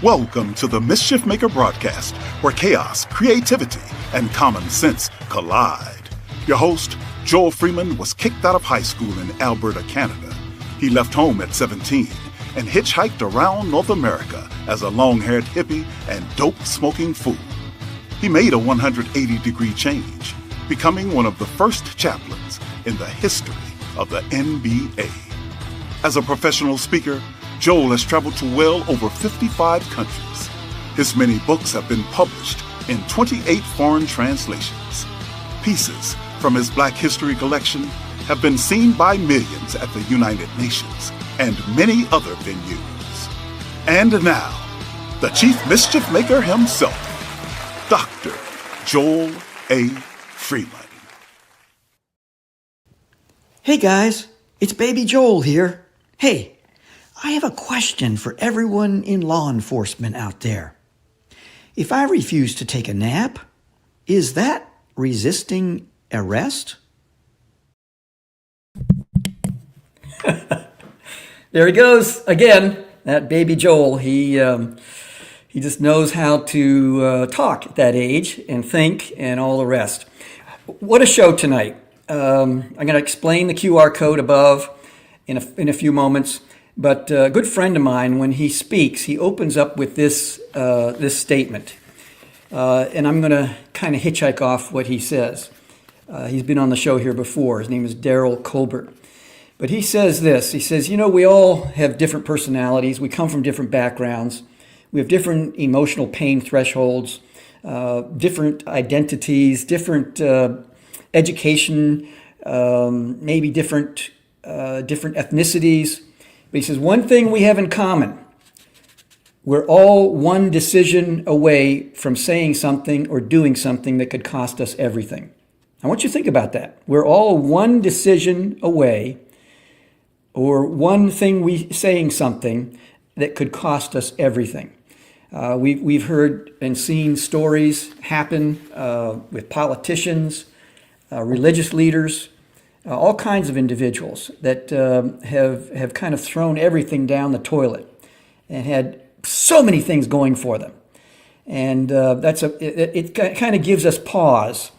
Welcome to the Mischief Maker broadcast, where chaos, creativity, and common sense collide. Your host, Joel Freeman, was kicked out of high school in Alberta, Canada. He left home at 17 and hitchhiked around North America as a long-haired hippie and dope-smoking fool. He made a 180-degree change, becoming one of the first chaplains in the history of the NBA. As a professional speaker, Joel has traveled to well over 55 countries. His many books have been published in 28 foreign translations. Pieces from his Black History collection have been seen by millions at the United Nations and many other venues. And now, the Chief Mischief Maker himself, Dr. Joel A. Freeman. Hey guys, it's Baby Joel here. Hey, I have a question for everyone in law enforcement out there. If I refuse to take a nap, is that resisting arrest? There he goes again, that Baby Joel. He just knows how to talk at that age and think and all the rest. What a show tonight. I'm going to explain the QR code above in a few moments. But a good friend of mine, when he speaks, he opens up with this statement. And I'm going to kind of hitchhike off what he says. He's been on the show here before. His name is Daryl Colbert. But he says this. He says, you know, we all have different personalities. We come from different backgrounds. We have different emotional pain thresholds, different identities, different education, maybe different ethnicities. But he says, one thing we have in common, we're all one decision away from saying something or doing something that could cost us everything. I want you to think about that. We're all one decision away, or one thing saying something that could cost us everything. We've heard and seen stories happen with politicians, religious leaders, all kinds of individuals that have kind of thrown everything down the toilet and had so many things going for them. And it kind of gives us pause.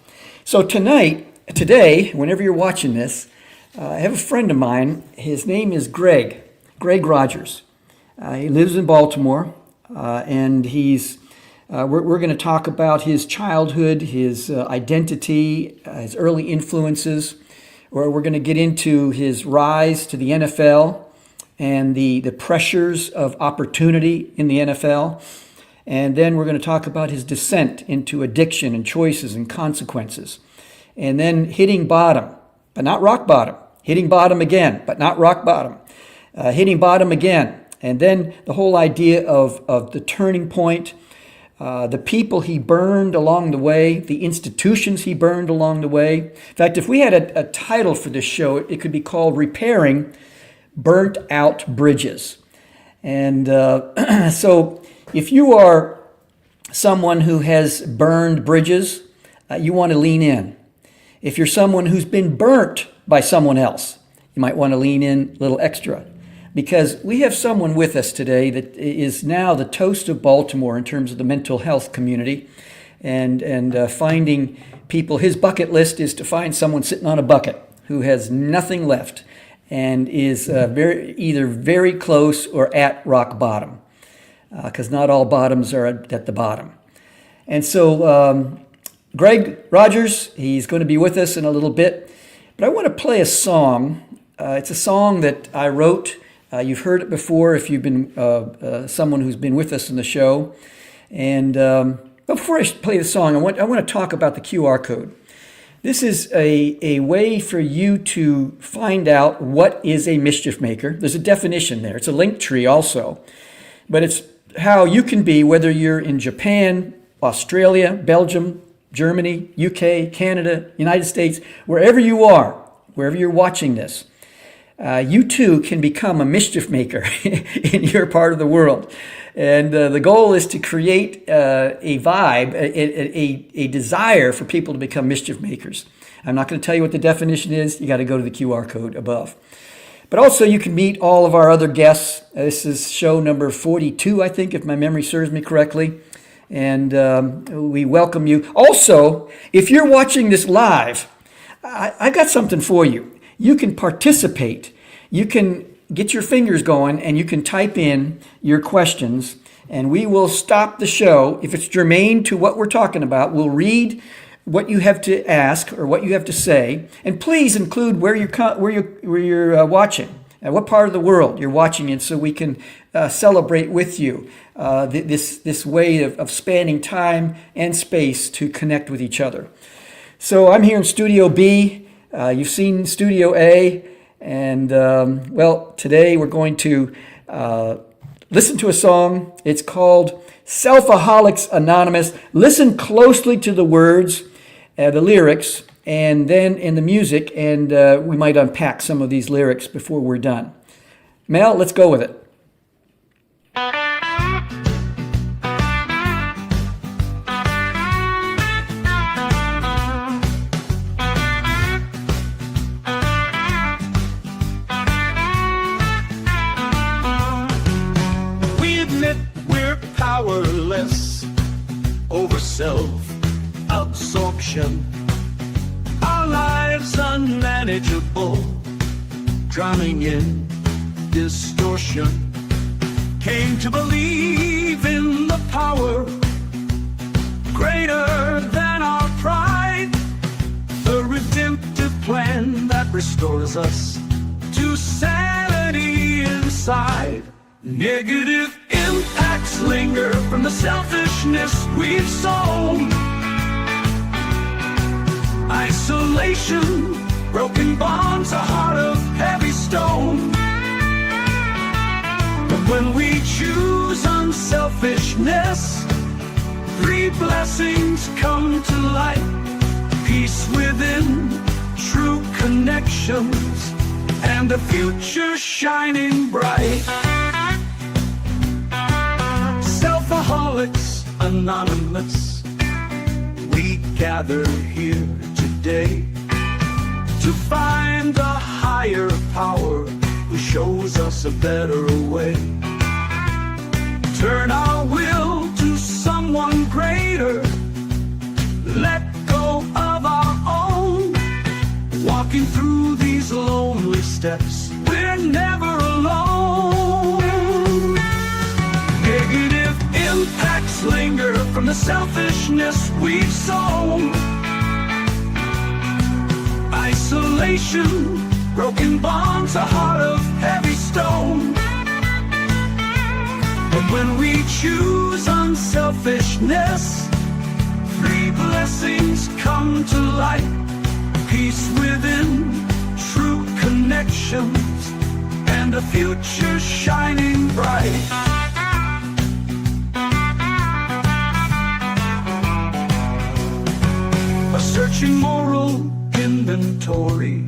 So today, whenever you're watching this, I have a friend of mine. His name is Greg Rogers. He lives in Baltimore, and we're going to talk about his childhood, his identity, his early influences. Where we're going to get into his rise to the NFL and the pressures of opportunity in the NFL. And then we're going to talk about his descent into addiction and choices and consequences. And then hitting bottom, but not rock bottom. Hitting bottom again, but not rock bottom. Hitting bottom again. And then the whole idea of the turning point, the people he burned along the way, the institutions he burned along the way. In fact, if we had a title for this show, it could be called Repairing Burnt Out Bridges. And so if you are someone who has burned bridges, you want to lean in. If you're someone who's been burnt by someone else, you might want to lean in a little extra. Because we have someone with us today that is now the toast of Baltimore in terms of the mental health community and finding people. His bucket list is to find someone sitting on a bucket who has nothing left and is either very close or at rock bottom, because not all bottoms are at the bottom. And so Greg Rogers, he's going to be with us in a little bit, but I want to play a song. It's a song that I wrote. You've heard it before if you've been someone who's been with us in the show. And before I play the song, I want to talk about the QR code. This is a way for you to find out what is a mischief maker. There's a definition there. It's a link tree also. But it's how you can be, whether you're in Japan, Australia, Belgium, Germany, UK, Canada, United States, wherever you are, wherever you're watching this. You too can become a mischief maker in your part of the world. And the goal is to create a vibe, a desire for people to become mischief makers. I'm not going to tell you what the definition is. You got to go to the QR code above. But also you can meet all of our other guests. This is show number 42, I think, if my memory serves me correctly. And we welcome you. Also, if you're watching this live, I got something for you. You can participate. You can get your fingers going and you can type in your questions, and we will stop the show. If it's germane to what we're talking about, we'll read what you have to ask or what you have to say, and please include where you're watching and what part of the world you're watching in, so we can celebrate with you this way of spanning time and space to connect with each other. So I'm here in Studio B. You've seen Studio A, and well, today we're going to listen to a song. It's called Selfaholics Anonymous. Listen closely to the words, the lyrics, and then in the music, and we might unpack some of these lyrics before we're done. Mel, let's go with it. We admit we're powerless over self-absorption. Our lives unmanageable, drowning in distortion. Came to believe in the power greater than our pride, the redemptive plan that restores us to sanity inside. Negative impacts linger from the selfishness we've sown. Isolation, broken bonds, a heart of heavy stone. But when we choose unselfishness, 3 blessings come to light: peace within, true connections, and a future shining bright. Selfaholics Anonymous, we gather here today to find a higher power who shows us a better way. Turn our will to someone greater, let go of our own. Walking through these lonely steps, we're never alone. Negative impacts linger from the selfishness we've sown. Isolation, broken bonds, a heart of heavy stone. But when we choose unselfishness, 3 blessings come to light: peace within, true connections, and a future shining bright. A searching moral inventory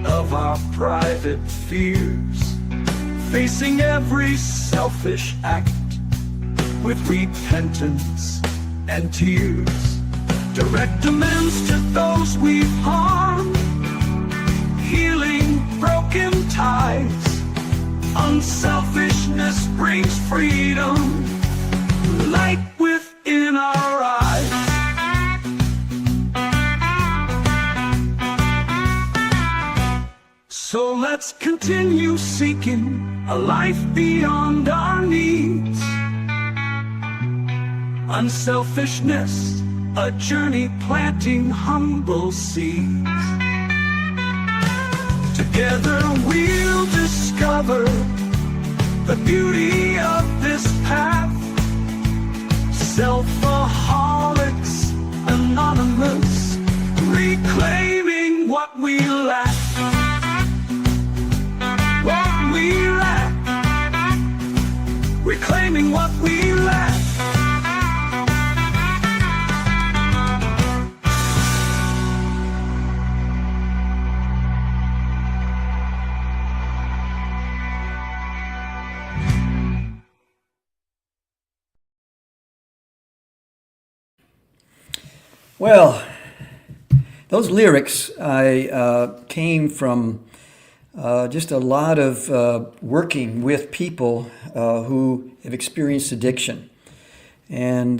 of our private fears, facing every selfish act with repentance and tears. Direct amends to those we've harmed, healing broken ties. Unselfishness brings freedom, light within our eyes. So let's continue seeking a life beyond our needs. Unselfishness, a journey planting humble seeds. Together we'll discover the beauty of this path. Selfaholics Anonymous, reclaiming what we lack. What we lack, reclaiming what we lack. Well, those lyrics came from just a lot of working with people who have experienced addiction. And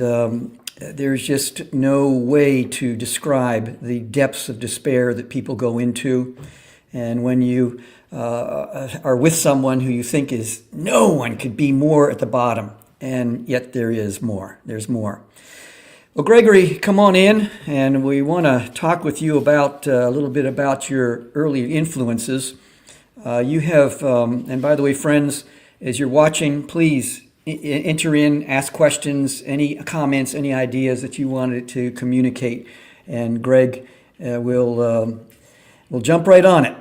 there's just no way to describe the depths of despair that people go into. And when you are with someone who you think is no one could be more at the bottom, and yet there is more. There's more. Well, Gregory, come on in, and we want to talk with you about a little bit about your early influences. You have, and by the way, friends, as you're watching, please enter in, ask questions, any comments, any ideas that you wanted to communicate, and Greg will jump right on it.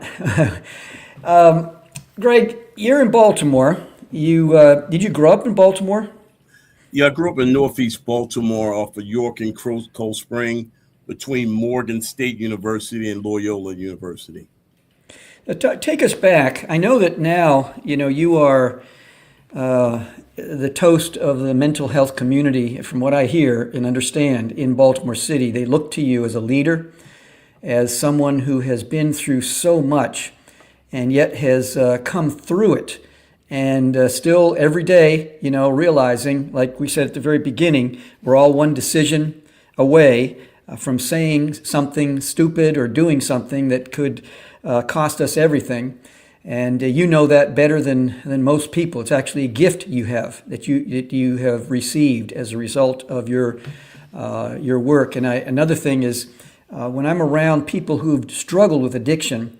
Greg, you're in Baltimore. Did you grow up in Baltimore? Yeah, I grew up in Northeast Baltimore off of York and Cold Spring between Morgan State University and Loyola University. Take us back. I know that now, you are the toast of the mental health community, from what I hear and understand, in Baltimore City. They look to you as a leader, as someone who has been through so much and yet has come through it. And still every day, realizing, like we said at the very beginning, we're all one decision away from saying something stupid or doing something that could cost us everything. And you know that better than most people. It's actually a gift you have that you have received as a result of your work. And another thing is, when I'm around people who've struggled with addiction,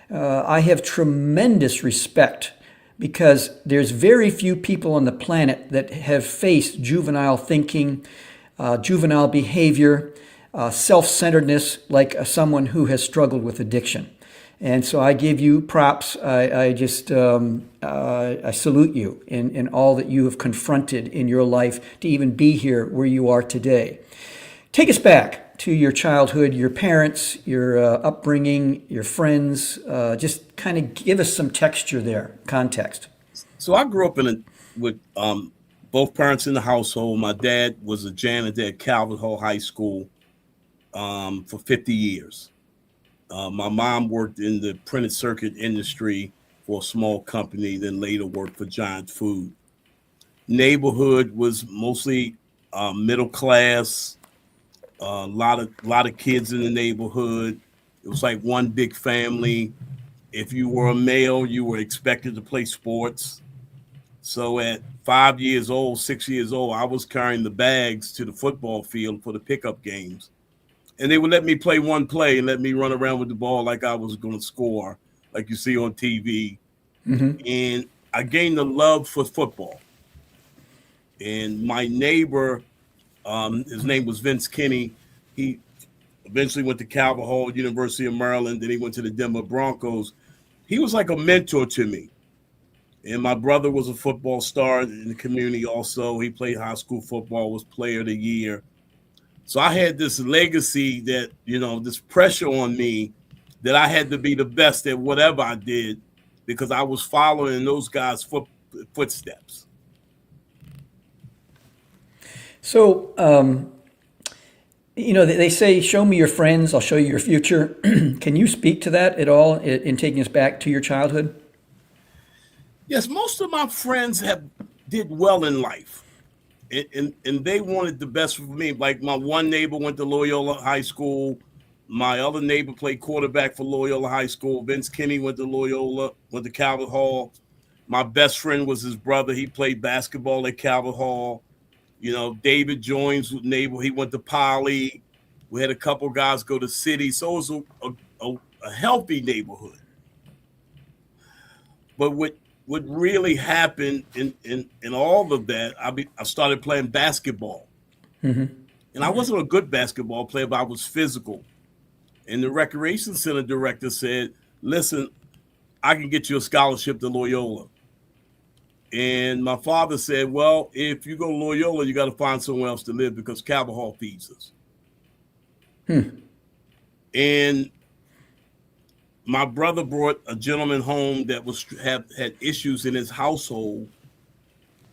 I have tremendous respect, because there's very few people on the planet that have faced juvenile thinking, juvenile behavior, self-centeredness like someone who has struggled with addiction. And so I give you props. I salute you in all that you have confronted in your life to even be here where you are today. Take us back to your childhood, your parents, your upbringing, your friends. Just kind of give us some texture there, context. So I grew up with both parents in the household. My dad was a janitor at Calvert Hall High School for 50 years. My mom worked in the printed circuit industry for a small company, then later worked for Giant Food. Neighborhood was mostly middle class. A lot of kids in the neighborhood. It was like one big family. If you were a male, you were expected to play sports. So at 5 years old, 6 years old, I was carrying the bags to the football field for the pickup games. And they would let me play one play and let me run around with the ball like I was going to score, like you see on TV. Mm-hmm. And I gained a love for football. And my neighbor, his name was Vince Kinney. He eventually went to Calvert Hall, University of Maryland. Then he went to the Denver Broncos. He was like a mentor to me. And my brother was a football star in the community also. He played high school football, was player of the year. So I had this legacy that, this pressure on me that I had to be the best at whatever I did because I was following those guys' footsteps. So, they say, show me your friends, I'll show you your future. Can you speak to that at all in taking us back to your childhood? Yes, most of my friends did well in life. And they wanted the best for me. Like my one neighbor went to Loyola High School. My other neighbor played quarterback for Loyola High School. Vince Kinney went to Loyola, went to Calvert Hall. My best friend was his brother. He played basketball at Calvert Hall. David Joins, neighbor, he went to Poly. We had a couple guys go to City. So it was a healthy neighborhood. But what really happened in all of that, I started playing basketball. Mm-hmm. And I wasn't a good basketball player, but I was physical. And the recreation center director said, listen, I can get you a scholarship to Loyola. And my father said, well, if you go to Loyola, you got to find somewhere else to live because Calvert Hall feeds us. And my brother brought a gentleman home that had issues in his household,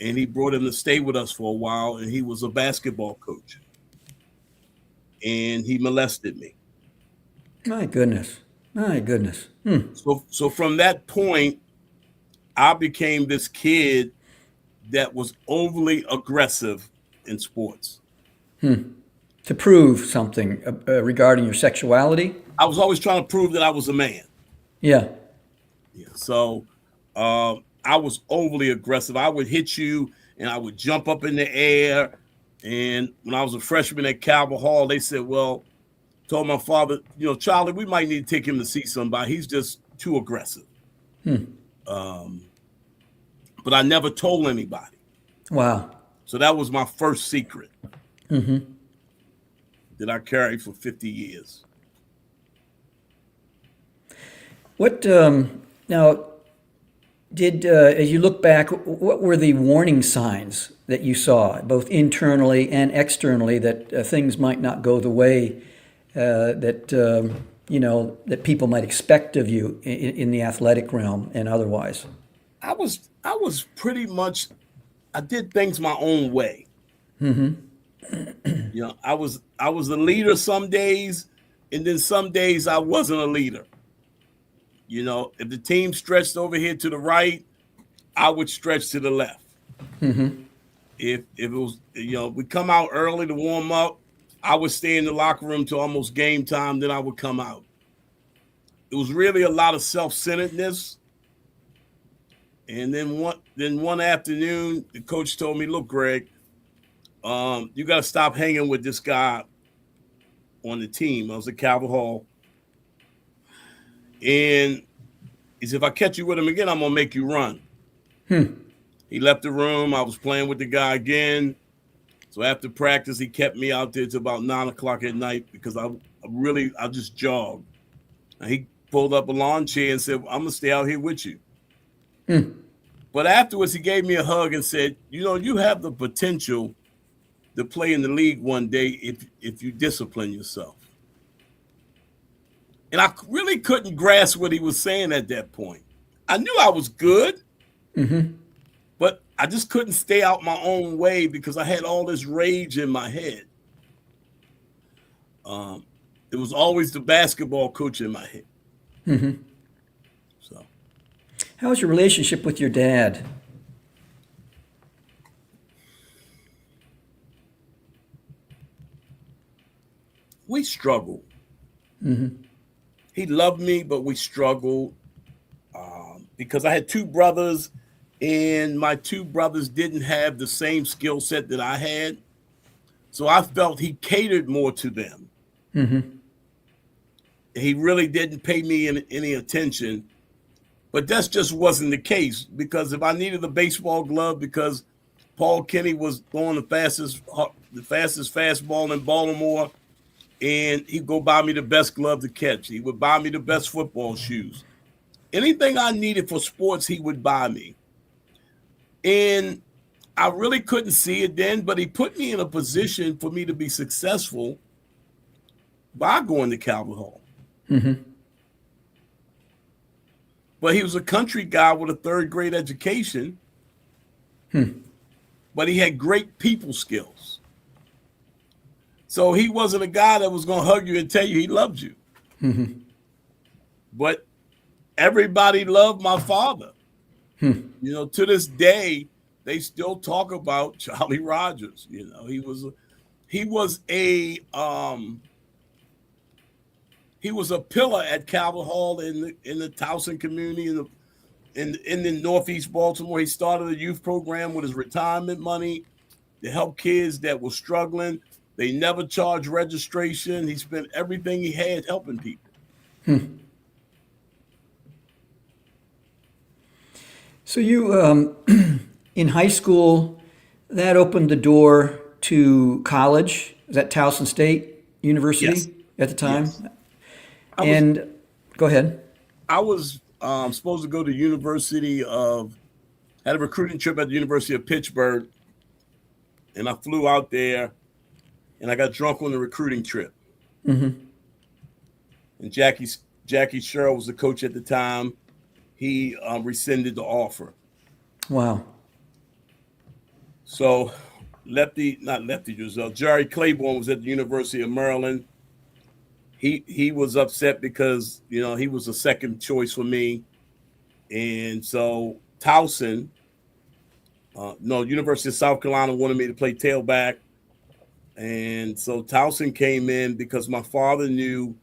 and he brought him to stay with us for a while, and he was a basketball coach. And he molested me. My goodness. My goodness. So from that point, I became this kid that was overly aggressive in sports. To prove something regarding your sexuality? I was always trying to prove that I was a man. Yeah. Yeah. So I was overly aggressive. I would hit you and I would jump up in the air. And when I was a freshman at Calvert Hall, they said, well, told my father, Charlie, we might need to take him to see somebody. He's just too aggressive. But I never told anybody. Wow. So that was my first secret that I carried for 50 years. What, now, as you look back, what were the warning signs that you saw, both internally and externally, that things might not go the way that people might expect of you in the athletic realm and otherwise? I was pretty much, I did things my own way. I was a leader some days, and then some days I wasn't a leader. If the team stretched over here to the right, I would stretch to the left. If it was, we come out early to warm up, I would stay in the locker room till almost game time, then I would come out. It was really a lot of self-centeredness. And then one afternoon, the coach told me, look, Greg, you got to stop hanging with this guy on the team. I was at Calvert Hall. And he said, if I catch you with him again, I'm going to make you run. He left the room. I was playing with the guy again. So after practice, he kept me out there till about 9 o'clock at night because I just jogged. And he pulled up a lawn chair and said, I'm going to stay out here with you. But afterwards, he gave me a hug and said, you have the potential to play in the league one day if you discipline yourself. And I really couldn't grasp what he was saying at that point. I knew I was good, but I just couldn't stay out my own way because I had all this rage in my head. It was always the basketball coach in my head. So, how was your relationship with your dad? We struggled. He loved me, but we struggled because I had two brothers, and my two brothers didn't have the same skill set that I had. So I felt he catered more to them. He really didn't pay me any attention. But that just wasn't the case, because if I needed a baseball glove because Paul Kenny was throwing the fastest fastball in Baltimore, and he'd go buy me the best glove to catch. He would buy me the best football shoes. Anything I needed for sports, he would buy me. And I really couldn't see it then, but he put me in a position for me to be successful by going to Calvert Hall. But he was a country guy with a third grade education. But he had great people skills. So he wasn't a guy that was going to hug you and tell you he loved you. But everybody loved my father. To this day, they still talk about Charlie Rogers. He was a pillar at Calvert Hall in the Towson community in the Northeast Baltimore. He started a youth program with his retirement money to help kids that were struggling. They never charged registration. He spent everything he had helping people. So you, in high school, that opened the door to college. Is that Towson State University Yes. at the time? Yes. Go ahead. I was supposed to go to had a recruiting trip at the University of Pittsburgh, and I flew out there, and I got drunk on the recruiting trip. And Jackie Sherrill was the coach at the time. He rescinded the offer. Wow. So Jerry Claiborne was at the University of Maryland. he was upset because, you know, he was a second choice for me. And so Towson, University of South Carolina wanted me to play tailback. And so Towson came in because my father knew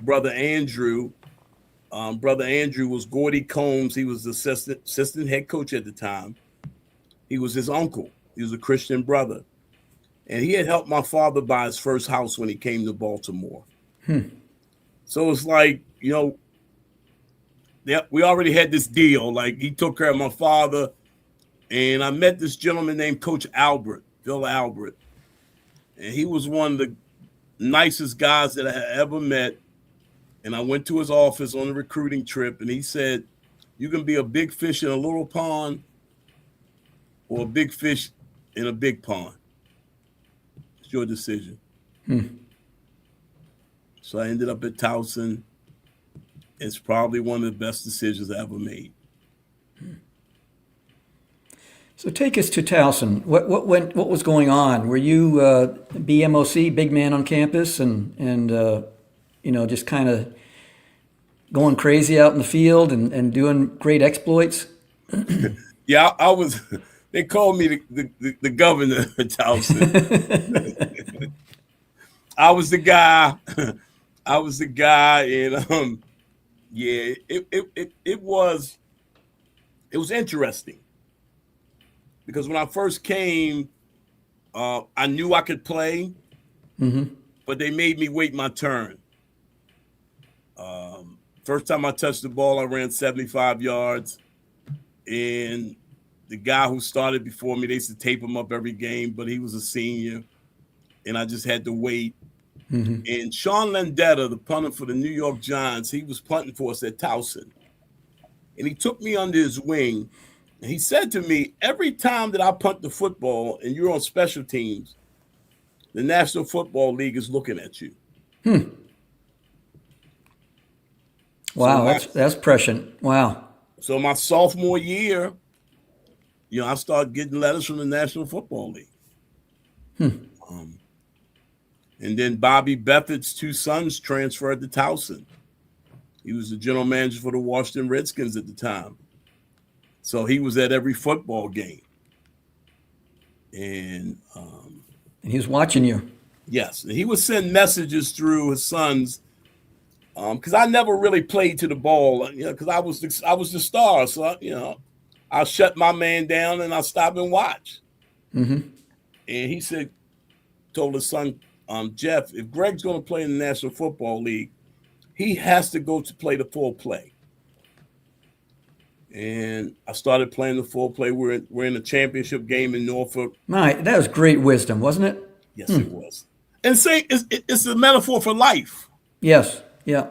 Brother Andrew. Brother Andrew was Gordy Combs. He was the assistant head coach at the time. He was his uncle. He was a Christian brother. And he had helped my father buy his first house when he came to Baltimore. So it's like, you know, we already had this deal. Like, he took care of my father. And I met this gentleman named Coach Albert, Phil Albert. And he was one of the nicest guys that I had ever met. And I went to his office on a recruiting trip, and he said, you can be a big fish in a little pond or a big fish in a big pond. It's your decision. So I ended up at Towson. It's probably one of the best decisions I ever made. So take us to Towson. What was going on? Were you BMOC, big man on campus, and you know, just kind of going crazy out in the field and doing great exploits? Yeah, I was. They called me the governor of Towson. I was the guy. And yeah, it was interesting because when I first came, I knew I could play, but they made me wait my turn. First time I touched the ball, I ran 75 yards, and the guy who started before me, they used to tape him up every game, but he was a senior, and I just had to wait. And Sean Landetta, the punter for the New York Giants, he was punting for us at Towson. And he took me under his wing, and he said to me, every time that I punt the football and you're on special teams, the National Football League is looking at you. Wow, so that's prescient. Wow. So my sophomore year, you know, I started getting letters from the National Football League. And then Bobby Beffert's two sons transferred to Towson. He was the general manager for the Washington Redskins at the time. So he was at every football game. And he was watching you. Yes. And he would send messages through his sons. Because I never really played to the ball, you know, because I was the star. So, you know, I'll shut my man down and I'll stop and watch. And he said, told his son, Jeff, if Greg's going to play in the National Football League, he has to go to play the full play. And I started playing the full play. We're in a championship game in Norfolk. That was great wisdom, wasn't it? Yes, it was. And say it's a metaphor for life. Yes. Yeah.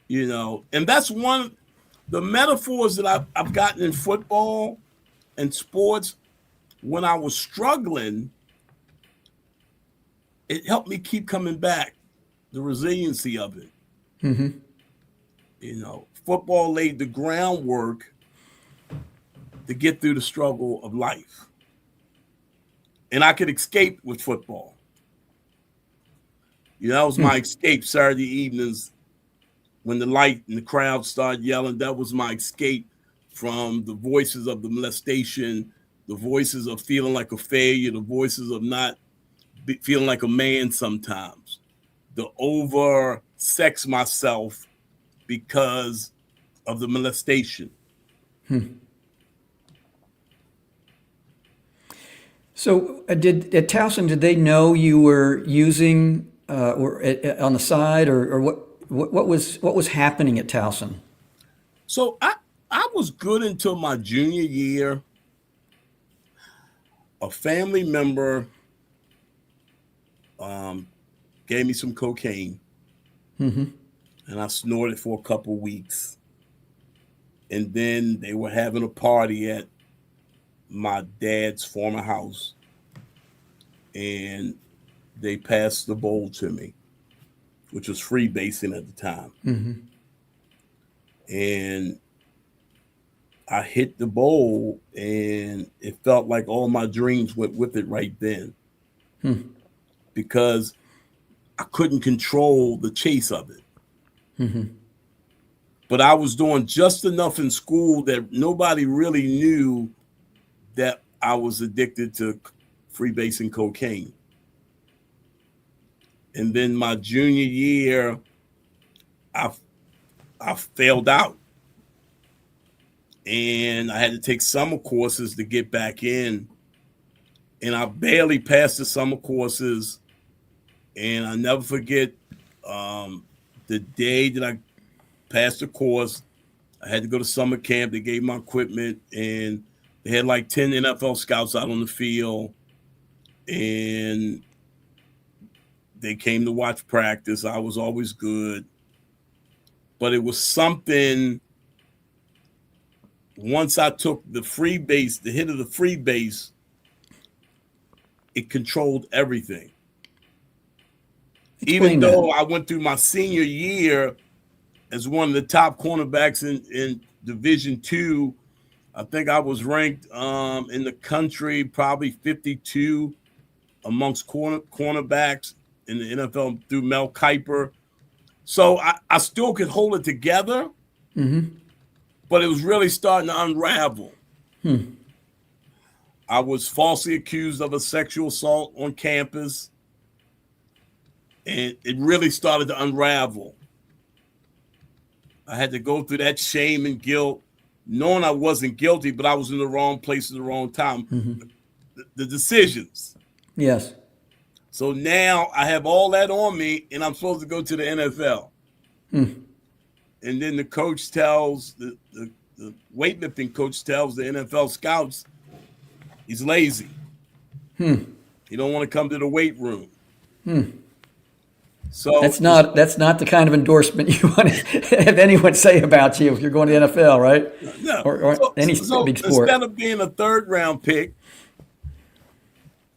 You know, and that's one the metaphors that I've gotten in football and sports. When I was struggling, it helped me keep coming back, the resiliency of it. You know, football laid the groundwork to get through the struggle of life. And I could escape with football. You know, that was my escape Saturday evenings when the light and the crowd started yelling. That was my escape from the voices of the molestation, the voices of feeling like a failure, the voices of not feeling like a man sometimes, the over-sex myself because of the molestation. So at Towson, did they know you were using or on the side, or what was happening at Towson? So I was good until my junior year. A family member gave me some cocaine, and I snorted for a couple weeks. And then they were having a party at my dad's former house, and they passed the bowl to me, which was freebasing at the time. And I hit the bowl, and it felt like all my dreams went with it right then. Because I couldn't control the chase of it. But I was doing just enough in school that nobody really knew that I was addicted to freebasing cocaine. And then my junior year, I failed out. And I had to take summer courses to get back in. And I barely passed the summer courses. And I never forget the day that I passed the course. I had to go to summer camp. They gave my equipment, and they had like 10 NFL scouts out on the field. And they came to watch practice. I was always good. But it was something, once I took the free base, the hit of the free base, it controlled everything. Even though I went through my senior year as one of the top cornerbacks in Division II, I think I was ranked in the country probably 52 amongst cornerbacks in the NFL through Mel Kiper. So I still could hold it together, but it was really starting to unravel. I was falsely accused of a sexual assault on campus, and it really started to unravel. I had to go through that shame and guilt, knowing I wasn't guilty, but I was in the wrong place at the wrong time. The decisions. Yes. So now I have all that on me, and I'm supposed to go to the NFL. And then the coach tells, the weightlifting coach tells the NFL scouts he's lazy. He don't want to come to the weight room. So that's not the kind of endorsement you want to have anyone say about you if you're going to the NFL, right? No. Or any big sport. Instead of being a third-round pick,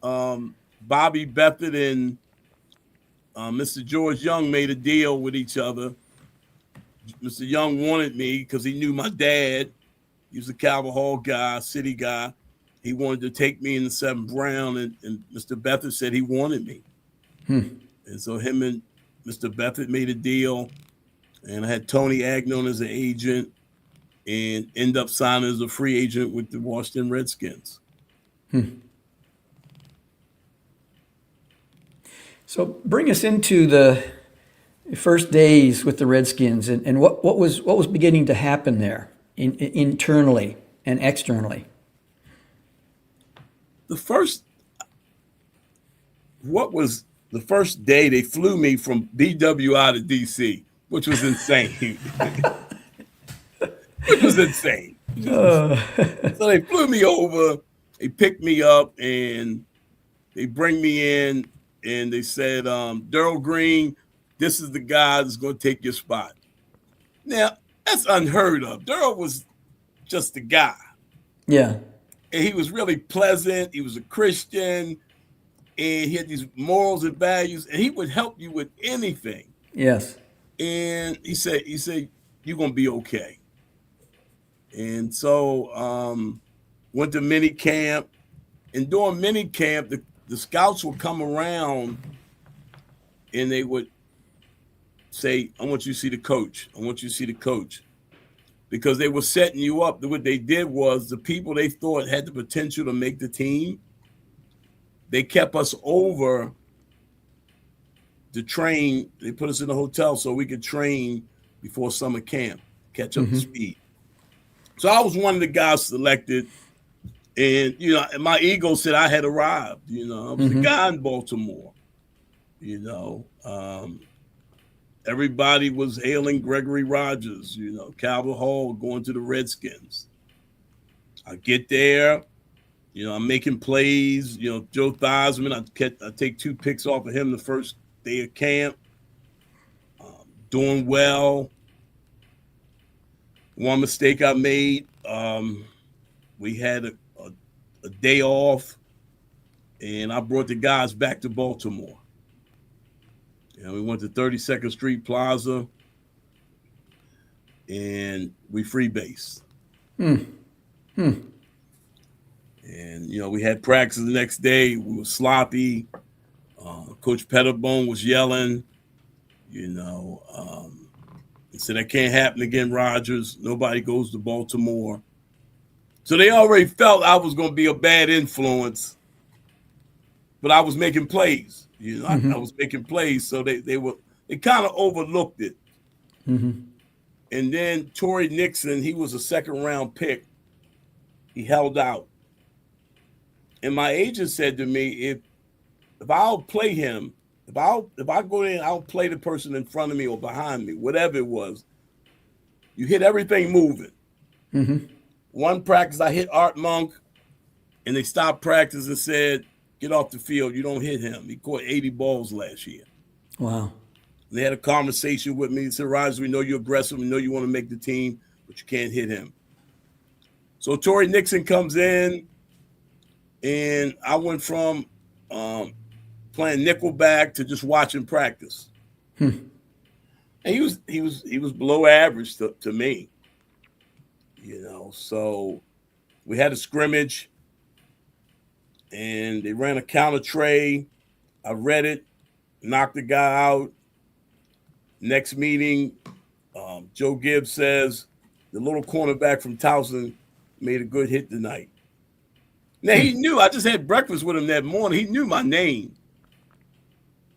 Bobby Beathard and Mr. George Young made a deal with each other. Mr. Young wanted me because he knew my dad. He was a Calvert Hall guy, city guy. He wanted to take me in the 7th round, and Mr. Beathard said he wanted me. And so him and Mr. Beathard made a deal, and I had Tony Agnon as an agent and end up signing as a free agent with the Washington Redskins. So bring us into the first days with the Redskins and what was beginning to happen there internally and externally. The first day they flew me from BWI to DC, which was insane. So they flew me over, they picked me up, and they bring me in, and they said, Darryl Green, this is the guy that's going to take your spot. Now, that's unheard of. Darryl was just a guy. Yeah. And he was really pleasant. He was a Christian. And he had these morals and values, and he would help you with anything. Yes. And he said, you're going to be okay. And so went to mini camp. And during mini camp, the scouts would come around, and they would say, I want you to see the coach. I want you to see the coach. Because they were setting you up. What they did was the people they thought had the potential to make the team, they kept us over to train. They put us in a hotel so we could train before summer camp, catch up to speed. So I was one of the guys selected. And, my ego said I had arrived. I was the guy in Baltimore. Everybody was hailing Gregory Rogers, Calvert Hall, going to the Redskins. I get there. I'm making plays. Joe Theismann, I take 2 picks off of him the first day of camp. Doing well. One mistake I made, we had a day off, and I brought the guys back to Baltimore. We went to 32nd Street Plaza, and we freebased. And, we had practice the next day. We were sloppy. Coach Pettibone was yelling, he said, that can't happen again, Rogers. Nobody goes to Baltimore. So they already felt I was going to be a bad influence, but I was making plays. I was making plays, so they kind of overlooked it. Mm-hmm. And then Torrey Nixon, he was a second-round pick. He held out. And my agent said to me, if I'll play him, if I go in, I'll play the person in front of me or behind me, whatever it was. You hit everything moving. Mm-hmm. One practice, I hit Art Monk, and they stopped practice and said, get off the field. You don't hit him. He caught 80 balls last year. Wow. They had a conversation with me. They said, Rogers, we know you're aggressive. We know you want to make the team, but you can't hit him. So Torrey Nixon comes in, and I went from playing nickelback to just watching practice. And he was below average to me. So we had a scrimmage, and they ran a counter tray. I read it, knocked the guy out. Next meeting, Joe Gibbs says, the little cornerback from Towson made a good hit tonight. Now, he knew. I just had breakfast with him that morning. He knew my name.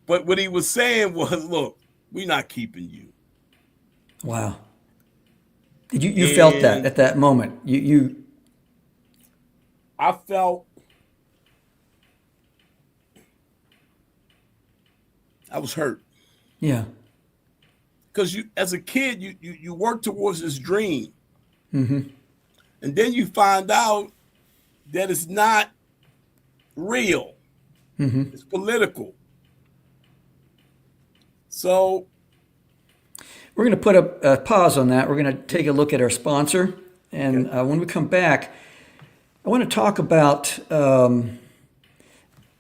But what he was saying was, look, we're not keeping you. Wow. Did you felt that at that moment? I felt I was hurt. Yeah. Because you, as a kid, you work towards this dream. Mm-hmm. And then you find out that it's not real. Mm-hmm. It's political. So we're going to put a pause on that. We're going to take a look at our sponsor. And when we come back, I want to talk about,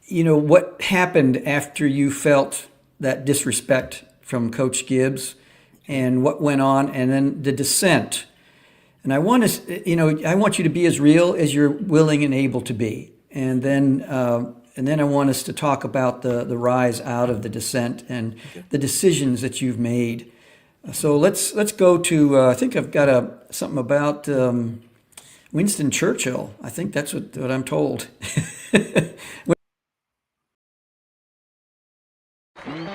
what happened after you felt that disrespect from Coach Gibbs and what went on, and then the dissent. And I want you to be as real as you're willing and able to be. And then I want us to talk about the rise out of the dissent and the decisions that you've made. So let's go to, I think I've got something about Winston Churchill. I think that's what I'm told.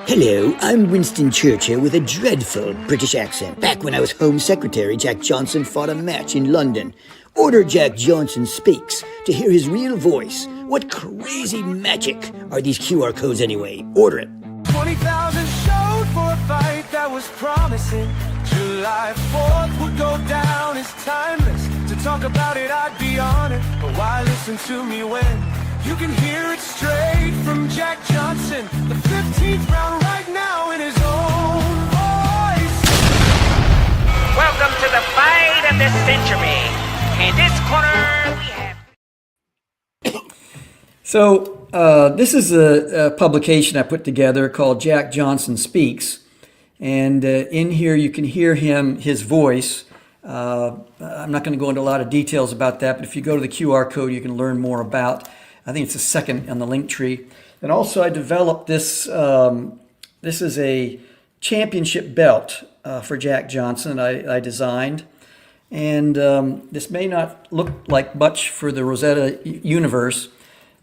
Hello, I'm Winston Churchill with a dreadful British accent. Back when I was Home Secretary, Jack Johnson fought a match in London. Order Jack Johnson Speaks to hear his real voice. What crazy magic are these QR codes anyway? Order it. 20,000 showed for a fight that was promising. July 4th would go down as timeless. To talk about it, I'd be honored. But why listen to me when you can hear it straight from Jack Johnson, the 15th round right now in his own voice. Welcome to the fight of the century. In this corner, we have... So this is a publication I put together called Jack Johnson Speaks. And in here you can hear his voice. I'm not going to go into a lot of details about that, but if you go to the QR code, you can learn more about. I think it's the second on the link tree. And also I developed this. This is a championship belt for Jack Johnson I designed. And this may not look like much for the Rosetta universe,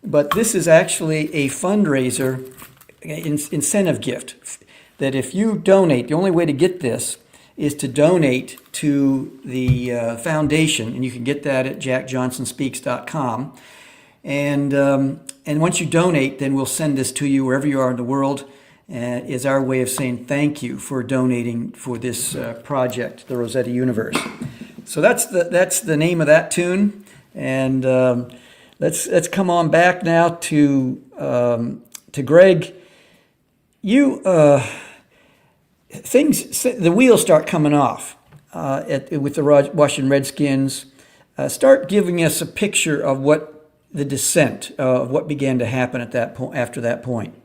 but this is actually a fundraiser incentive gift that if you donate, the only way to get this is to donate to the foundation, and you can get that at jackjohnsonspeaks.com. And once you donate, then we'll send this to you wherever you are in the world. Is our way of saying thank you for donating for this project, the Rosetta Universe. So that's the name of that tune. And let's come on back now to Greg. The wheels start coming off with the Washington Redskins. Start giving us a picture of what the descent of what began to happen at that point. After that point,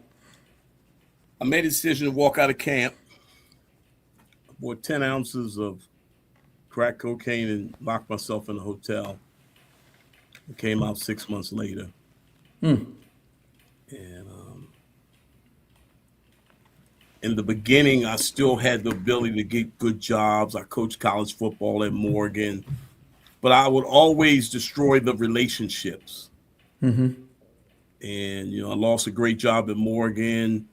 I made a decision to walk out of camp. I bought 10 ounces of crack cocaine and locked myself in a hotel. I came out 6 months later. And in the beginning, I still had the ability to get good jobs. I coached college football at Morgan, but I would always destroy the relationships. Mm-hmm. And, I lost a great job at Morgan,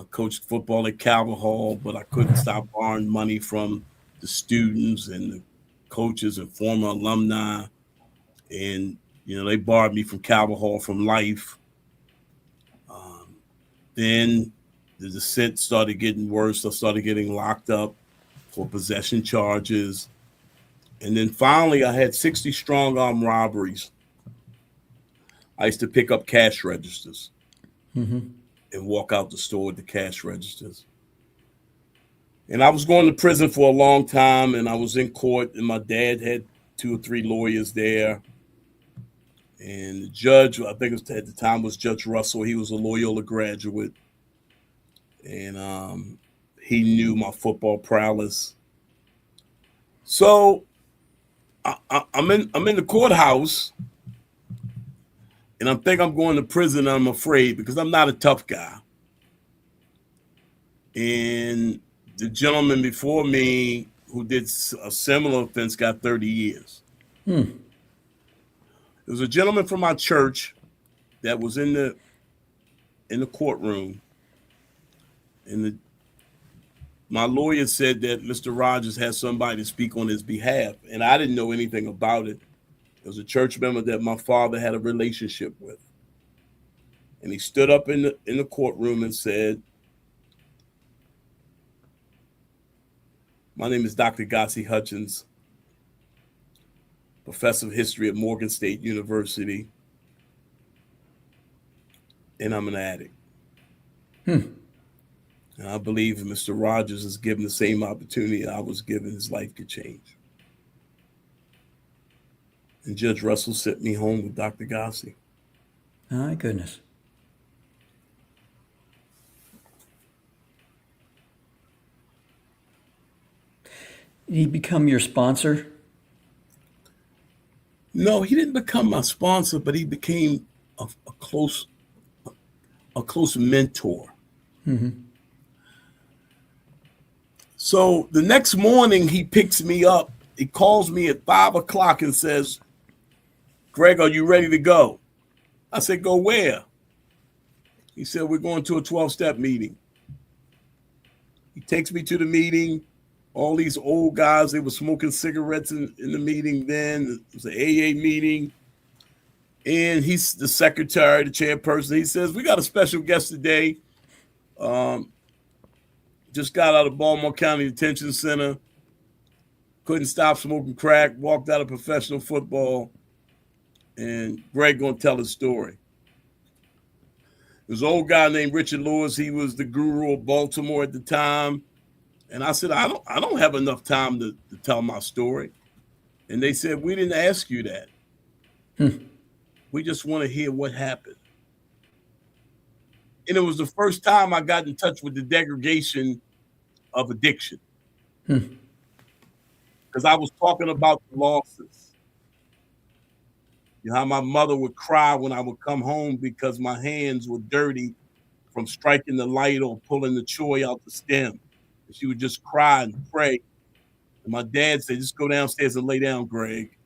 coached football at Calvert Hall, but I couldn't stop borrowing money from the students and the coaches and former alumni. And, they borrowed me from Calvert Hall from life. Then the descent started getting worse. I started getting locked up for possession charges. And then finally, I had 60 strong arm robberies. I used to pick up cash registers and walk out the store with the cash registers. And I was going to prison for a long time, and I was in court, and my dad had 2 or 3 lawyers there. And the judge, I think at the time was Judge Russell. He was a Loyola graduate. And he knew my football prowess. So I'm in the courthouse, and I think I'm going to prison. I'm afraid because I'm not a tough guy. And the gentleman before me who did a similar offense got 30 years. There was a gentleman from our church that was in the courtroom, and my lawyer said that Mr. Rogers had somebody to speak on his behalf, and I didn't know anything about it. It was a church member that my father had a relationship with, and he stood up in the courtroom and said, "My name is Dr. Gossie Hutchins, professor of history at Morgan State University, and I'm an addict. And I believe if Mr. Rogers is given the same opportunity I was given, his life could change." And Judge Russell sent me home with Dr. Gossie. My goodness. Did he become your sponsor? No, he didn't become my sponsor, but he became a close mentor. So the next morning, he picks me up. He calls me at 5 o'clock and says, "Greg, are you ready to go?" I said, "Go where?" He said, "We're going to a 12-step meeting." He takes me to the meeting. All these old guys, they were smoking cigarettes in the meeting then. It was an AA meeting. And he's the secretary, the chairperson. He says, "We got a special guest today. Just got out of Baltimore County Detention Center. Couldn't stop smoking crack, walked out of professional football. And Greg gonna tell his story." There's an old guy named Richard Lewis. He was the guru of Baltimore at the time. And I said, I don't have enough time to tell my story. And they said, "We didn't ask you that. We just want to hear what happened." And it was the first time I got in touch with the degradation of addiction. Because I was talking about the losses. How my mother would cry when I would come home because my hands were dirty from striking the light or pulling the choy out the stem. And she would just cry and pray. And my dad said, "Just go downstairs and lay down, Greg."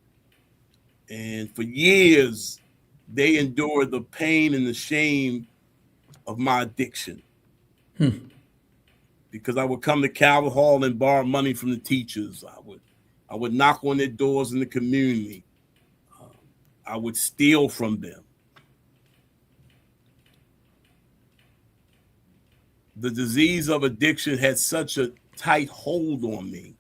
And for years, they endured the pain and the shame of my addiction. Because I would come to Calvert Hall and borrow money from the teachers. I would knock on their doors in the community. I would steal from them. The disease of addiction had such a tight hold on me.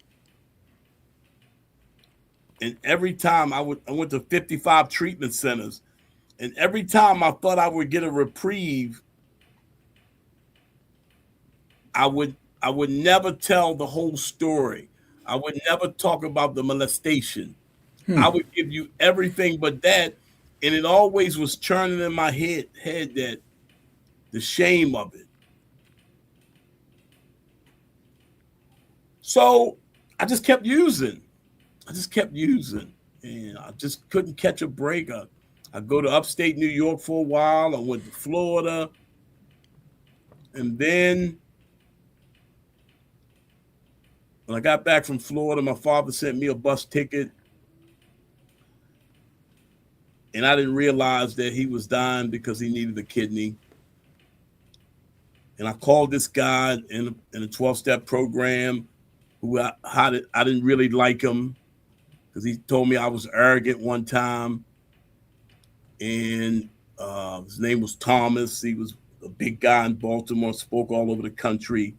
And every time I went to 55 treatment centers, and every time I thought I would get a reprieve, I would never tell the whole story. I would never talk about the molestation. I would give you everything but that, and it always was churning in my head that the shame of it. So I just kept using. And I just couldn't catch a break. I go to upstate New York for a while. I went to Florida. And then When I got back from Florida, my father sent me a bus ticket. And I didn't realize that he was dying because he needed a kidney. And I called this guy in a 12-step program who I didn't really like him because he told me I was arrogant one time. And his name was Thomas. He was a big guy in Baltimore, spoke all over the country.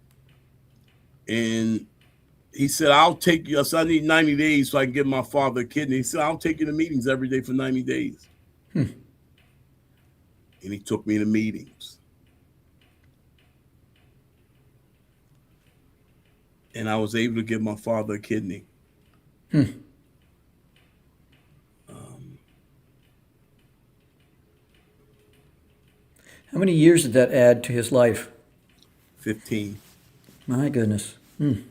And he said, I'll take you. I said, I need 90 days so I can give my father a kidney. He said, I'll take you to meetings every day for 90 days. And he took me to meetings. And I was able to give my father a kidney. How many years did that add to his life? 15. My goodness. And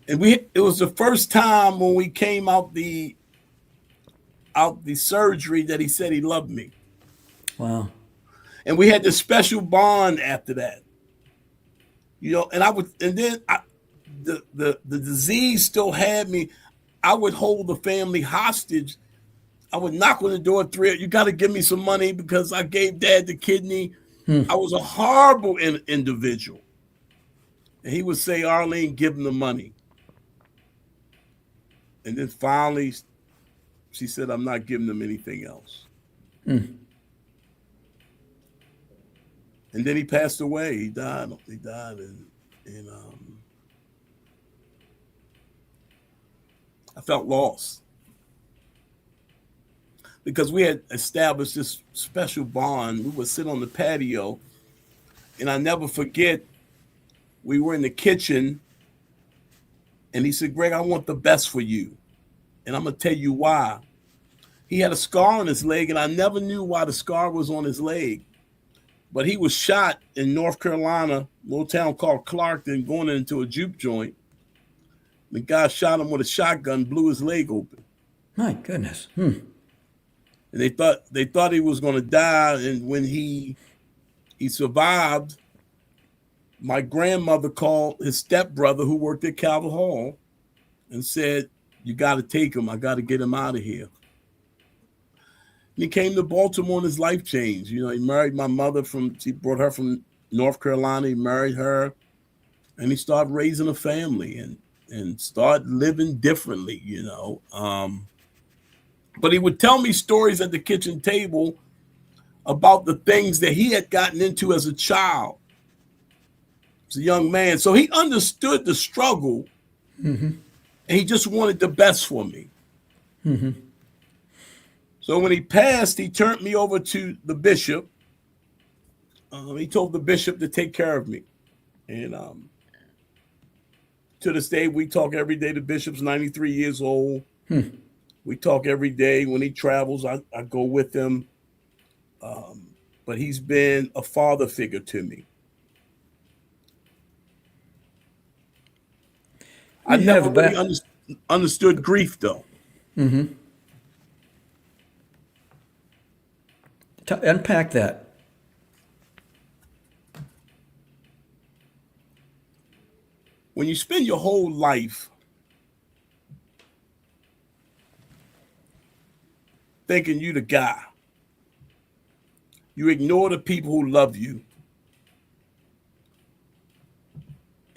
it was the first time when we came out the surgery that he said he loved me. Wow. And we had this special bond after that. The disease still had me. I would hold the family hostage. I would knock on the door at 3. You got to give me some money because I gave Dad the kidney. I was a horrible individual. And he would say, Arlene, give him the money. And then finally, she said, I'm not giving them anything else. And then he passed away. He died. And I felt lost because we had established this special bond. We would sit on the patio, and I never forget, we were in the kitchen, and he said, Greg, I want the best for you. And I'm going to tell you why. He had a scar on his leg, and I never knew why the scar was on his leg. But he was shot in North Carolina, a little town called Clarkton, going into a juke joint. The guy shot him with a shotgun, blew his leg open. My goodness. And they thought he was going to die. And when he survived, my grandmother called his stepbrother who worked at Calvert Hall and said, you got to take him. I got to get him out of here. And he came to Baltimore and his life changed. He married my mother she brought her from North Carolina. He married her and he started raising a family and started living differently, But he would tell me stories at the kitchen table about the things that he had gotten into as a child, as a young man. So he understood the struggle and he just wanted the best for me. So when he passed, he turned me over to the bishop. He told the bishop to take care of me. And to this day, we talk every day. The bishop's 93 years old. We talk every day. When he travels, I go with him. But he's been a father figure to me. I never really understood grief, though. Unpack that. When you spend your whole life thinking you the guy, you ignore the people who love you.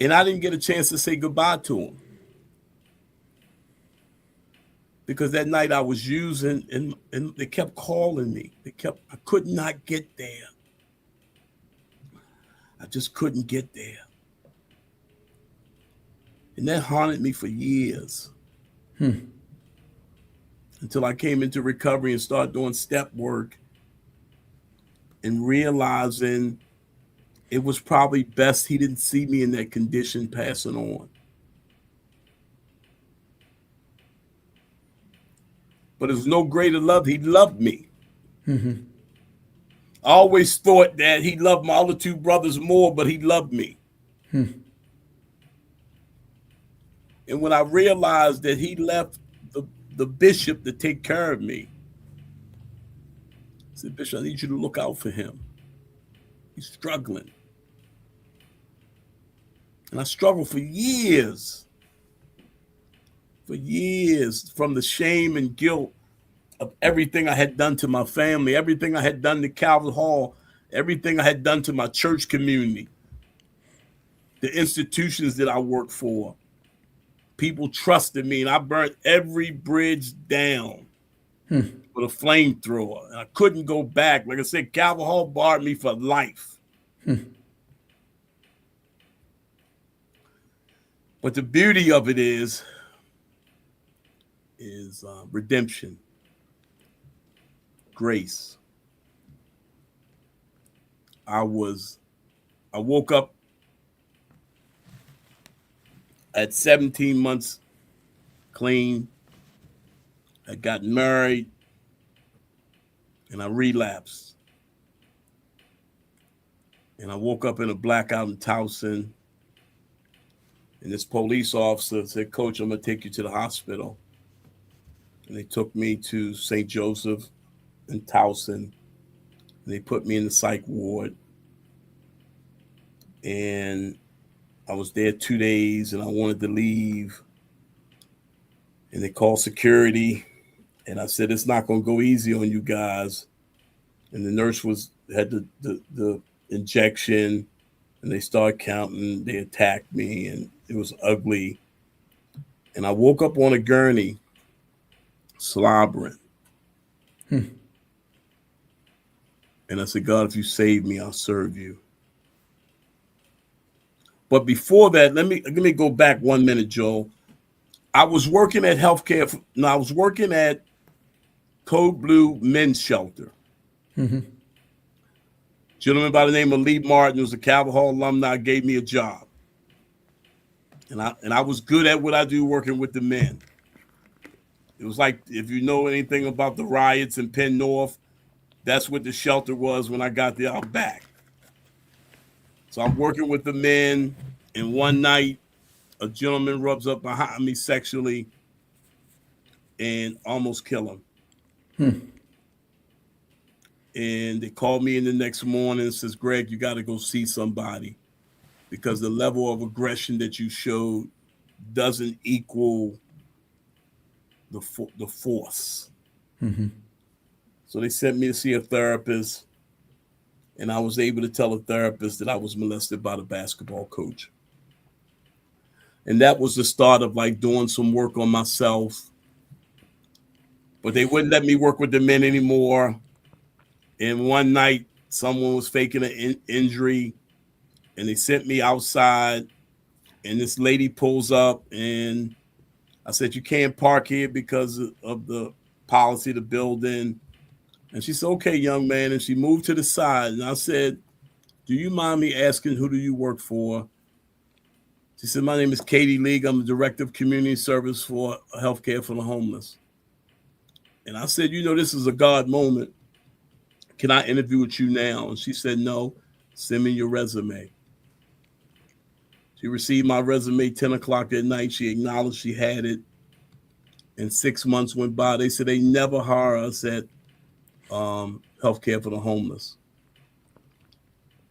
And I didn't get a chance to say goodbye to him. Because that night I was using and they kept calling me. I could not get there. I just couldn't get there. And that haunted me for years. Until I came into recovery and started doing step work and realizing it was probably best he didn't see me in that condition passing on. But there's no greater love. He loved me. I always thought that he loved my other two brothers more, but he loved me. And when I realized that he left the bishop to take care of me, I said, Bishop, I need you to look out for him. He's struggling. And I struggled for years for years from the shame and guilt of everything I had done to my family, everything I had done to Calvert Hall, everything I had done to my church community, the institutions that I worked for. People trusted me, and I burnt every bridge down with a flamethrower. And I couldn't go back. Like I said, Calvert Hall barred me for life. But the beauty of it is redemption, grace. I woke up at 17 months clean. I got married and I relapsed. And I woke up in a blackout in Towson. And this police officer said, "Coach, I'm going to take you to the hospital." And they took me to St. Joseph in Towson. And they put me in the psych ward. And I was there 2 days and I wanted to leave. And they called security. And I said, "It's not going to go easy on you guys." And the nurse had the injection. And they started counting. They attacked me. And it was ugly. And I woke up on a gurney, slobbering. And I said, "God, if you save me, I'll serve you." But before that, let me go back 1 minute, Joel. I was working at healthcare. No, I was working at Code Blue Men's Shelter. Gentleman by the name of Lee Martin, who was a Calvert Hall alumni, gave me a job. And I was good at what I do working with the men. It was like, if you know anything about the riots in Penn North, that's what the shelter was when I got there. I'm back. So I'm working with the men, and one night a gentleman rubs up behind me sexually and almost kill him. And they called me in the next morning and says, "Greg, you got to go see somebody because the level of aggression that you showed doesn't equal the force." So they sent me to see a therapist, and I was able to tell a therapist that I was molested by the basketball coach. And that was the start of like doing some work on myself. But they wouldn't let me work with the men anymore. And one night, someone was faking an injury, and they sent me outside, and this lady pulls up, and I said, "You can't park here because of the policy of the building." And she said, "Okay, young man." And she moved to the side, and I said, "Do you mind me asking, who do you work for?" She said, "My name is Katie League. I'm the director of community service for healthcare for the homeless." And I said, "You know, this is a God moment. Can I interview with you now?" And she said, "No, send me your resume." She received my resume 10 o'clock at night. She acknowledged she had it. And 6 months went by. They said they never hire us at healthcare for the homeless.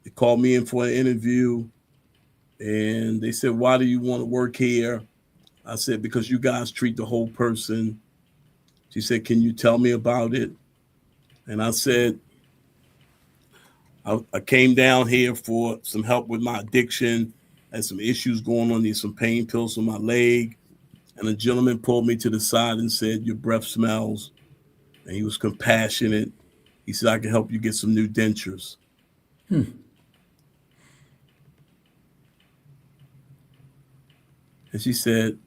They called me in for an interview. And they said, "Why do you want to work here?" I said, "Because you guys treat the whole person." She said, "Can you tell me about it?" And I said, I came down here for some help with my addiction. I had some issues going on, need some pain pills for my leg. And a gentleman pulled me to the side and said, "Your breath smells." And he was compassionate. He said, "I can help you get some new dentures." And she said,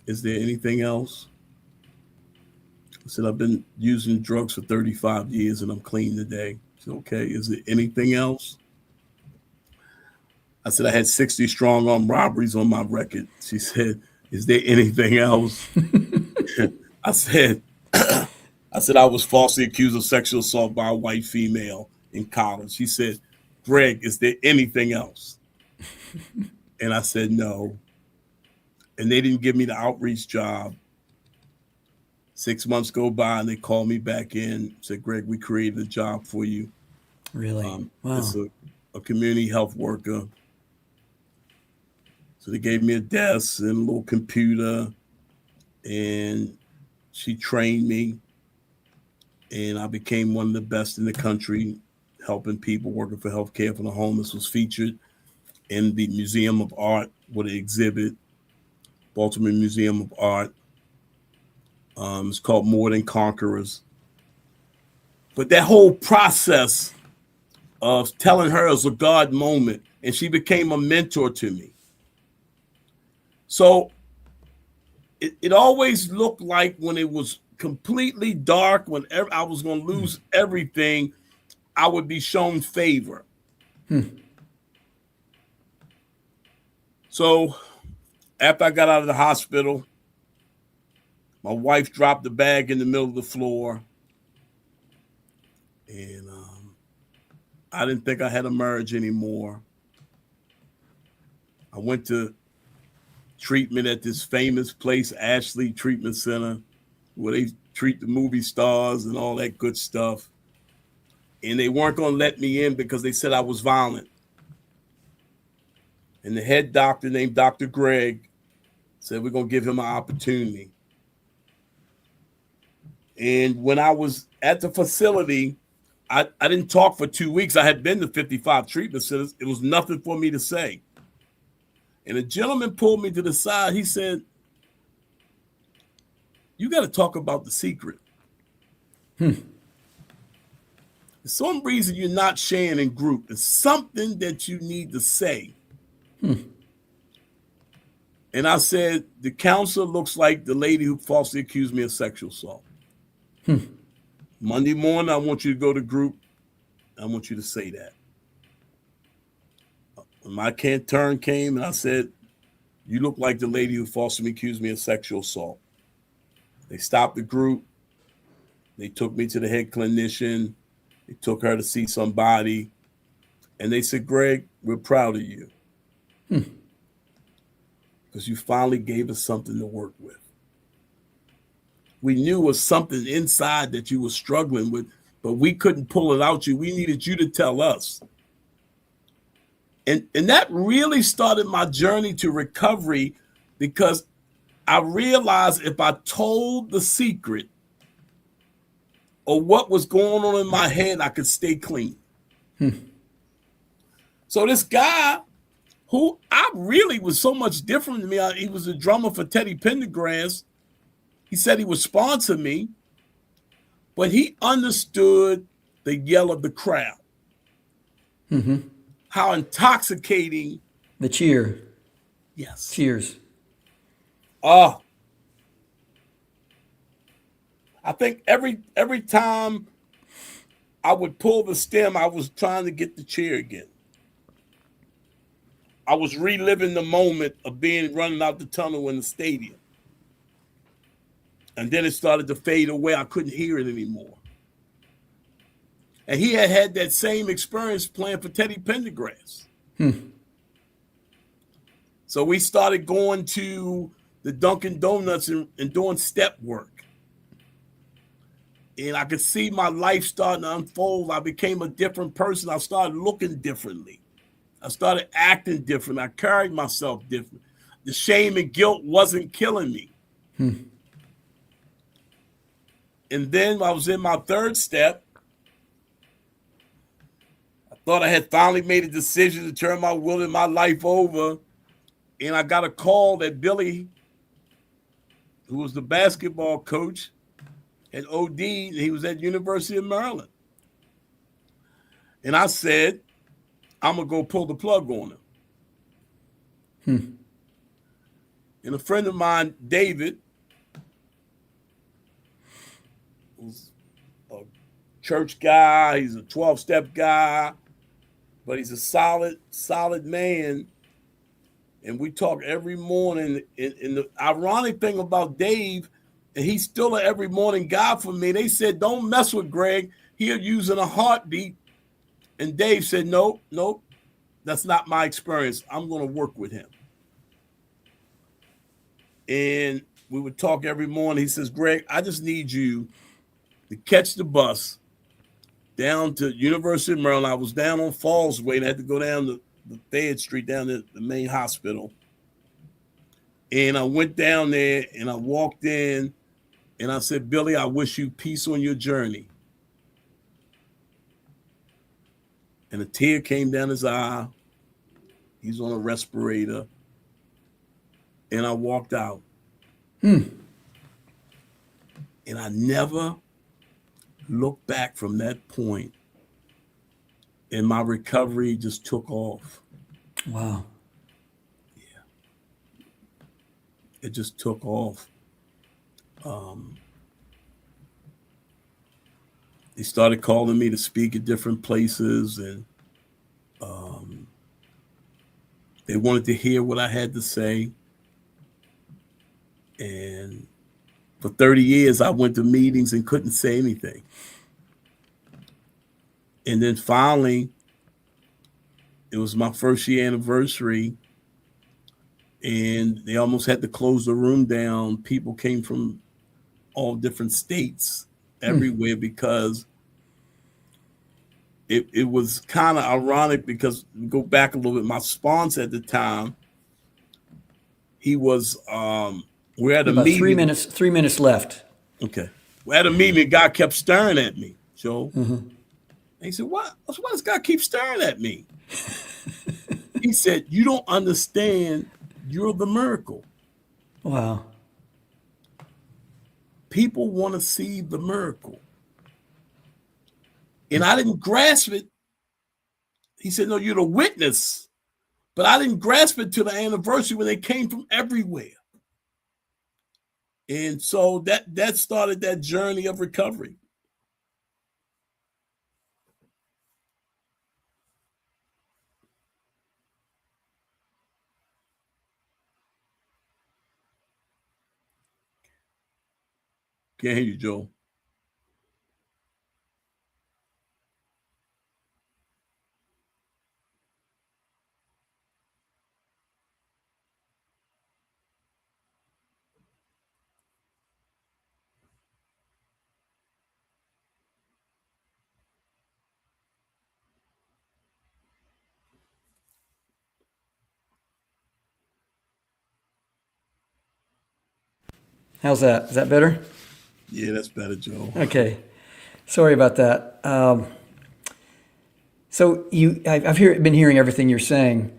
"Is there anything else?" I said, "I've been using drugs for 35 years and I'm clean today." She said, "Okay, is there anything else?" I said, "I had 60 strong arm robberies on my record." She said, "Is there anything else?" I said, I was falsely accused of sexual assault by a white female in college. She said, "Greg, is there anything else?" And I said, "No." And they didn't give me the outreach job. 6 months go by and they called me back in, said, "Greg, we created a job for you." Really? Wow. It's a community health worker. So they gave me a desk and a little computer, and she trained me, and I became one of the best in the country, helping people, working for healthcare for the homeless. Was featured in the Museum of Art with an exhibit, Baltimore Museum of Art. It's called More Than Conquerors. But that whole process of telling her is a God moment, and she became a mentor to me. So it always looked like when it was completely dark, when I was going to lose everything, I would be shown favor. So after I got out of the hospital, my wife dropped the bag in the middle of the floor, and I didn't think I had a marriage anymore. I went to treatment at this famous place, Ashley Treatment Center, where they treat the movie stars and all that good stuff. And they weren't going to let me in because they said I was violent. And the head doctor, named Dr. Greg, said we're going to give him an opportunity. And when I was at the facility, I didn't talk for 2 weeks. I had been to 55 treatment centers. It was nothing for me to say. And a gentleman pulled me to the side. He said, you got to talk about the secret. For some reason you're not sharing in group. It's something that you need to say. And I said, the counselor looks like the lady who falsely accused me of sexual assault. Monday morning, I want you to go to group. I want you to say that. When my turn came, and I said, you look like the lady who falsely accused me of sexual assault. They stopped the group. They took me to the head clinician. They took her to see somebody. And they said, Greg, we're proud of you. Because you finally gave us something to work with. We knew it was something inside that you were struggling with, but we couldn't pull it out you. We needed you to tell us. And that really started my journey to recovery, because I realized if I told the secret or what was going on in my head, I could stay clean. So this guy, who I really was so much different than me, he was a drummer for Teddy Pendergrass. He said he would sponsor me, but he understood the yell of the crowd. How intoxicating. The cheer. Yes. Cheers. I think every time I would pull the stem, I was trying to get the cheer again. I was reliving the moment of running out the tunnel in the stadium. And then it started to fade away. I couldn't hear it anymore. And he had that same experience playing for Teddy Pendergrass. So we started going to the Dunkin' Donuts and doing step work. And I could see my life starting to unfold. I became a different person. I started looking differently. I started acting different. I carried myself different. The shame and guilt wasn't killing me. And then I was in my third step. I thought I had finally made a decision to turn my will and my life over. And I got a call that Billy, who was the basketball coach, had OD'd, and he was at University of Maryland. And I said, I'm going to go pull the plug on him. And a friend of mine, David, who's a church guy, he's a 12-step guy, but he's a solid man. And we talk every morning. And the ironic thing about Dave, and he's still an every morning guy for me, they said, don't mess with Greg. He'll use in a heartbeat. And Dave said, nope, that's not my experience. I'm going to work with him. And we would talk every morning. He says, Greg, I just need you to catch the bus down to University of Maryland. I was down on Falls Way and I had to go down the Fayette Street down to the main hospital. And I went down there and I walked in and I said, Billy, I wish you peace on your journey. And a tear came down his eye. He's on a respirator. And I walked out. And I never looked back from that point. And my recovery just took off. Wow. Yeah. It just took off. They started calling me to speak at different places, and they wanted to hear what I had to say. And for 30 years, I went to meetings and couldn't say anything. And then finally, it was my first year anniversary, and they almost had to close the room down. People came from all different states, everywhere, because it was kind of ironic, because go back a little bit, my sponsor at the time, he was we're at a About meeting. 3 minutes left. Okay. We're at a meeting, and God kept staring at me, Joe. And he said, why does God keep staring at me? He said, you don't understand, you're the miracle. Wow. People want to see the miracle. And I didn't grasp it. He said, no, you're the witness. But I didn't grasp it till the anniversary when they came from everywhere. And so that started that journey of recovery. Can't hear you, Joe. How's that? Is that better? Yeah, that's better, Joe. Okay. Sorry about that. So I've been hearing everything you're saying.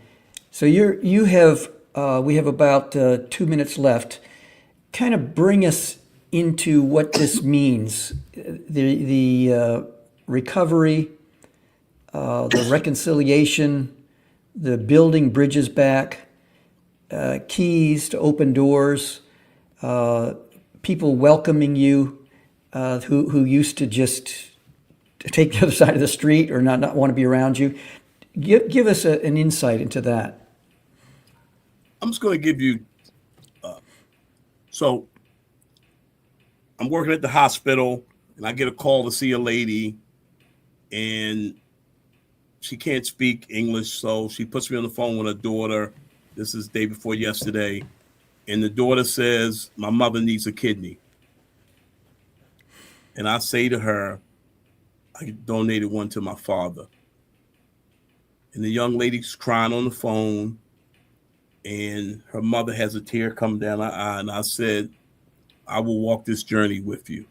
So we have about 2 minutes left. Kind of bring us into what this means, the recovery, the reconciliation, the building bridges back, keys to open doors, people welcoming you, who used to just take the other side of the street or not want to be around you. Give us an insight into that. I'm just going to give you, so I'm working at the hospital, and I get a call to see a lady, and she can't speak English, so she puts me on the phone with her daughter. This is the day before yesterday. And the daughter says, my mother needs a kidney. And I say to her, I donated one to my father. And the young lady's crying on the phone, and her mother has a tear come down her eye. And I said, I will walk this journey with you.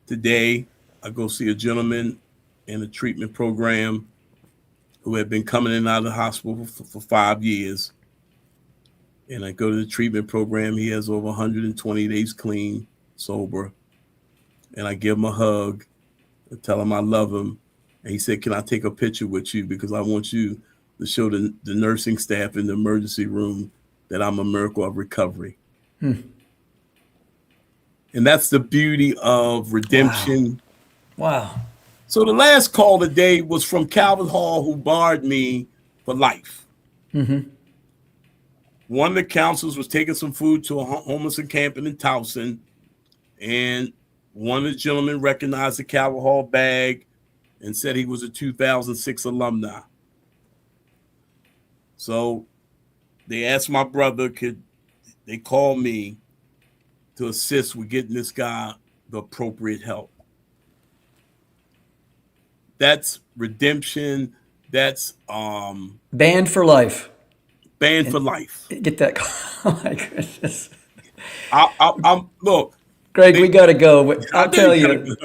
Today, I go see a gentleman in a treatment program who had been coming in and out of the hospital for 5 years. And I go to the treatment program. He has over 120 days clean, sober. And I give him a hug and tell him I love him. And he said, can I take a picture with you? Because I want you to show the nursing staff in the emergency room that I'm a miracle of recovery. And that's the beauty of redemption. Wow. So the last call today was from Calvin Hall, who barred me for life. One of the counselors was taking some food to a homeless encampment in Towson, and one of the gentlemen recognized the Calvin Hall bag and said he was a 2006 alumni. So they asked my brother, could they call me to assist with getting this guy the appropriate help? That's redemption. That's Banned for life. Banned for life. Get that. Oh my goodness. I'm look. Greg, we got to go. But I I'll know tell you you,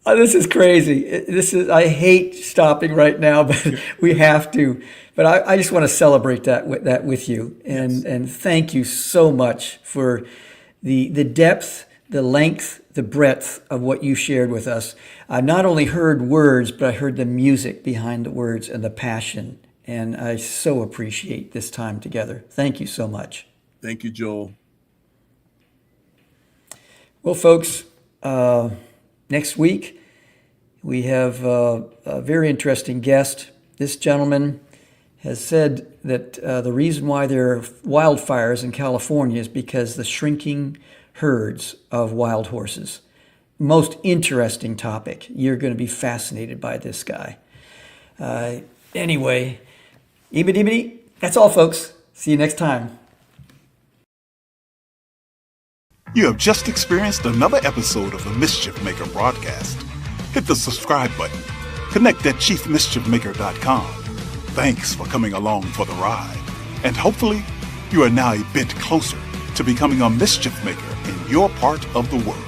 gotta this is crazy. I hate stopping right now, but we have to. But I just want to celebrate that with you. And thank you so much for the depth, the length, the breadth of what you shared with us. I not only heard words, but I heard the music behind the words and the passion. And I so appreciate this time together. Thank you so much. Thank you, Joel. Well, folks, next week we have a very interesting guest. This gentleman has said that the reason why there are wildfires in California is because the shrinking herds of wild horses. Most interesting topic. You're going to be fascinated by this guy. Anyway, that's all, folks. See you next time. You have just experienced another episode of the Mischief Maker broadcast. Hit the subscribe button. Connect at chiefmischiefmaker.com. Thanks for coming along for the ride. And hopefully, you are now a bit closer to becoming a mischief maker in your part of the world.